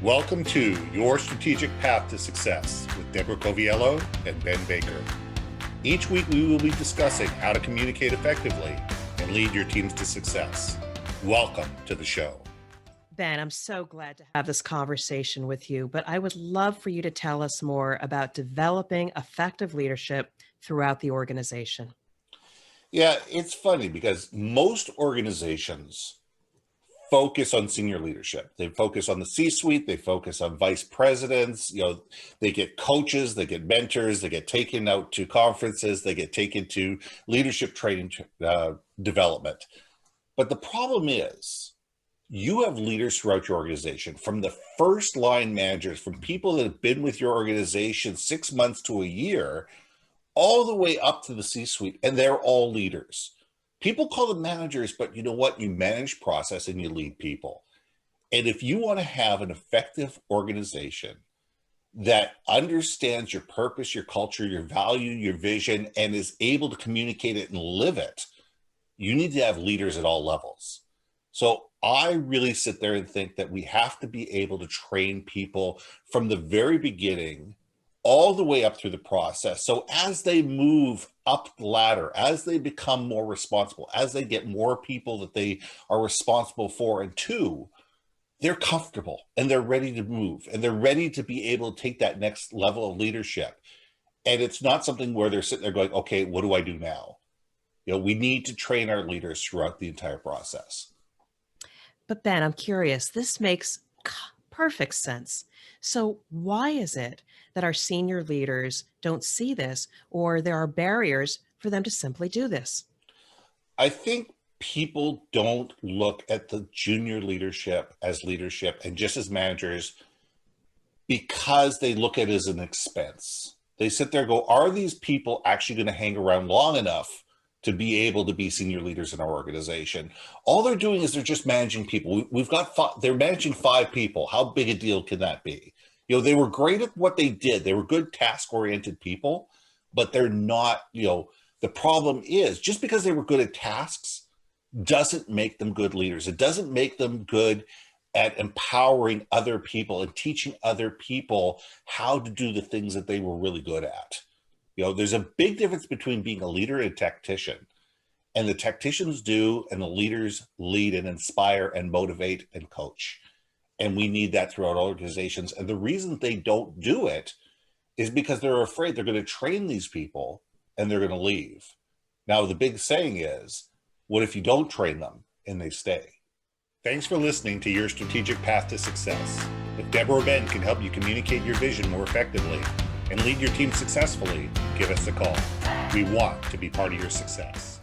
Welcome to Your Strategic Path to Success with Deborah Coviello and Ben Baker. Each week we will be discussing how to communicate effectively and lead your teams to success. Welcome to the show. Ben, I'm so glad to have this conversation with you, but I would love for you to tell us more about developing effective leadership throughout the organization. Yeah, it's funny because most organizations focus on senior leadership. They focus on the C-suite, they focus on vice presidents, they get coaches, they get mentors, they get taken out to conferences, they get taken to leadership training development. But the problem is you have leaders throughout your organization, from the first line managers, from people that have been with your organization 6 months to a year, all the way up to the C-suite, and they're all leaders. People call them managers, but you know what? You manage process and you lead people. And if you want to have an effective organization that understands your purpose, your culture, your value, your vision, and is able to communicate it and live it, you need to have leaders at all levels. So I really sit there and think that we have to be able to train people from the very beginning all the way up through the process. So as they move up the ladder, as they become more responsible, as they get more people that they are responsible for, and two, they're comfortable and they're ready to move and they're ready to be able to take that next level of leadership. And it's not something where they're sitting there going, okay, what do I do now? We need to train our leaders throughout the entire process. But Ben, I'm curious, this makes perfect sense. So why is it that our senior leaders don't see this, or there are barriers for them to simply do this? I think people don't look at the junior leadership and just as managers because they look at it as an expense. They sit there and go, are these people actually going to hang around long enough to be able to be senior leaders in our organization? All they're doing is they're just managing people. They're managing 5 people. How big a deal can that be? They were great at what they did. They were good task-oriented people, but they're not, the problem is just because they were good at tasks doesn't make them good leaders. It doesn't make them good at empowering other people and teaching other people how to do the things that they were really good at. There's a big difference between being a leader and a tactician. And the tacticians do, and the leaders lead and inspire and motivate and coach. And we need that throughout organizations. And the reason they don't do it is because they're afraid they're going to train these people and they're going to leave. Now, the big saying is, what if you don't train them and they stay? Thanks for listening to Your Strategic Path to Success. If Deborah or Ben can help you communicate your vision more effectively and lead your team successfully, give us a call. We want to be part of your success.